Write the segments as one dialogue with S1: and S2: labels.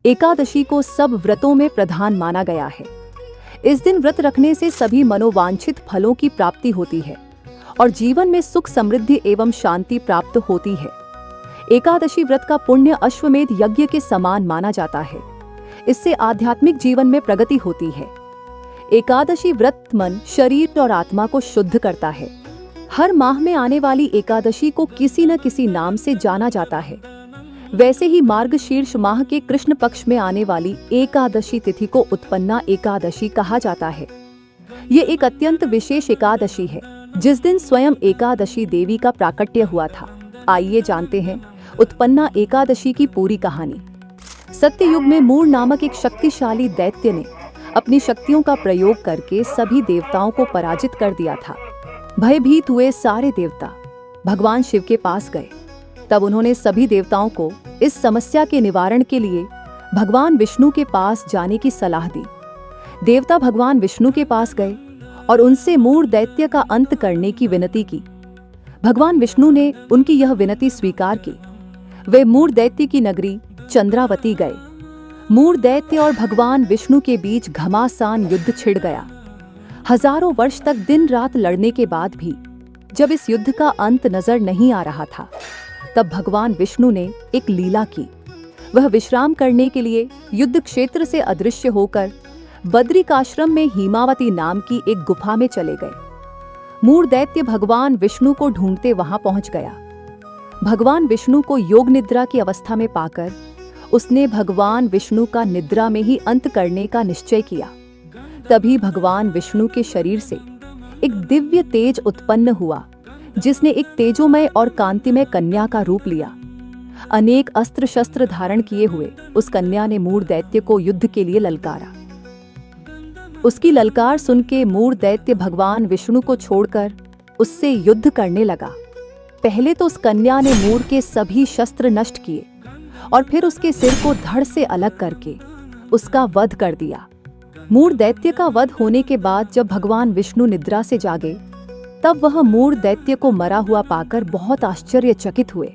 S1: एकादशी को सब व्रतों में प्रधान माना गया है। इस दिन व्रत रखने से सभी मनोवांछित फलों की प्राप्ति होती है और जीवन में सुख समृद्धि एवं शांति प्राप्त होती है। एकादशी व्रत का पुण्य अश्वमेध यज्ञ के समान माना जाता है। इससे आध्यात्मिक जीवन में प्रगति होती है। एकादशी व्रत मन, शरीर और आत्मा को शुद्ध करता है। हर माह में आने वाली एकादशी को किसी न किसी नाम से जाना जाता है। वैसे ही मार्गशीर्ष माह के कृष्ण पक्ष में आने वाली एकादशी तिथि को उत्पन्ना एकादशी कहा जाता है। ये एक अत्यंत विशेष एकादशी है जिस दिन स्वयं एकादशी देवी का प्राकट्य हुआ था। आइए जानते हैं उत्पन्ना एकादशी की पूरी कहानी। सत्ययुग में मूर नामक एक शक्तिशाली दैत्य ने अपनी शक्तियों का प्रयोग करके सभी देवताओं को पराजित कर दिया था। भयभीत हुए सारे देवता भगवान शिव के पास गए। तब उन्होंने सभी देवताओं को इस समस्या के निवारण के लिए भगवान विष्णु के पास जाने की सलाह दी। देवता भगवान विष्णु के पास गए और उनसे मूर दैत्य का अंत करने की विनती की। भगवान विष्णु ने उनकी यह विनती स्वीकार की। वे मूर दैत्य की नगरी चंद्रावती गए। मूर दैत्य और भगवान विष्णु के बीच घमासान युद्ध छिड़ गया। हजारों वर्ष तक दिन रात लड़ने के बाद भी जब इस युद्ध का अंत नजर नहीं आ रहा था, तब भगवान विष्णु ने एक लीला की। वह विश्राम करने के लिए युद्ध क्षेत्र से अदृश्य होकर बद्रिकाश्रम में हिमावती नाम की एक गुफा में चले गए। मूर दैत्य भगवान विष्णु को ढूंढते वहां पहुंच गया। भगवान विष्णु को योग निद्रा की अवस्था में पाकर उसने भगवान विष्णु का निद्रा में ही अंत करने का निश्चय किया। तभी भगवान विष्णु के शरीर से एक दिव्य तेज उत्पन्न हुआ, जिसने एक तेजोमय और कांतिमय कन्या का रूप लिया। अनेक अस्त्र शस्त्र धारण किए हुए उस कन्या ने मूर दैत्य को युद्ध के लिए ललकारा। उसकी ललकार सुन के मूर दैत्य भगवान विष्णु को छोड़कर उससे युद्ध करने लगा। पहले तो उस कन्या ने मूर के सभी शस्त्र नष्ट किए और फिर उसके सिर को धड़ से अलग करके उसका वध कर दिया। मूर दैत्य का वध होने के बाद जब भगवान विष्णु निद्रा से जागे, तब वह मूर दैत्य को मरा हुआ पाकर बहुत आश्चर्यचकित हुए।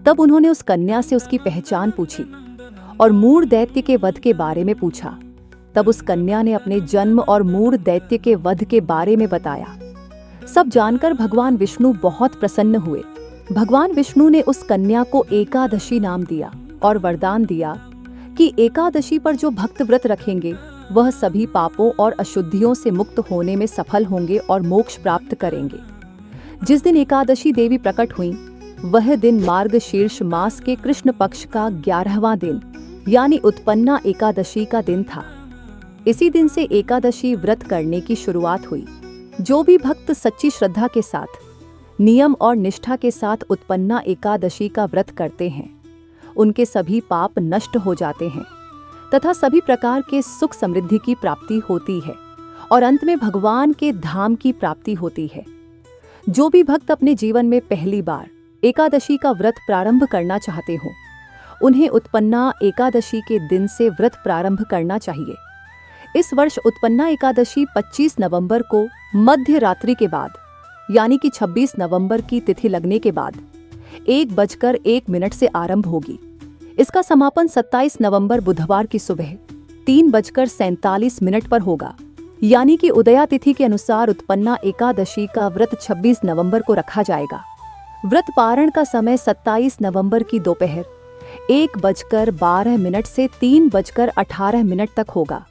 S1: तब उन्होंने उस कन्या से उसकी पहचान पूछी और मूर दैत्य के वध के बारे में पूछा। तब उस कन्या ने अपने जन्म और मूर दैत्य के वध के बारे में बताया। सब जानकर भगवान विष्णु बहुत प्रसन्न हुए। भगवान विष्णु ने उस कन्या को एकादशी नाम दिया और वरदान दिया कि एकादशी पर जो भक्त व्रत रखेंगे वह सभी पापों और अशुद्धियों से मुक्त होने में सफल होंगे और मोक्ष प्राप्त करेंगे। जिस दिन एकादशी देवी प्रकट हुई, वह दिन मार्गशीर्ष मास के कृष्ण पक्ष का 11वां दिन यानी उत्पन्ना एकादशी का दिन था। इसी दिन से एकादशी व्रत करने की शुरुआत हुई। जो भी भक्त सच्ची श्रद्धा के साथ, नियम और निष्ठा के साथ उत्पन्ना एकादशी का व्रत करते हैं, उनके सभी पाप नष्ट हो जाते हैं तथा सभी प्रकार के सुख समृद्धि की प्राप्ति होती है और अंत में भगवान के धाम की प्राप्ति होती है। जो भी भक्त अपने जीवन में पहली बार एकादशी का व्रत प्रारंभ करना चाहते हो, उन्हें उत्पन्ना एकादशी के दिन से व्रत प्रारंभ करना चाहिए। इस वर्ष उत्पन्ना एकादशी 25 नवंबर को मध्य रात्रि के बाद यानी कि 26 नवंबर की तिथि लगने के बाद 1:01 से आरंभ होगी। इसका समापन 27 नवंबर बुधवार की सुबह 3:47 पर होगा। यानी कि उदया तिथि के अनुसार उत्पन्ना एकादशी का व्रत 26 नवंबर को रखा जाएगा। व्रत पारण का समय 27 नवंबर की दोपहर 1:12 से 3:18 तक होगा।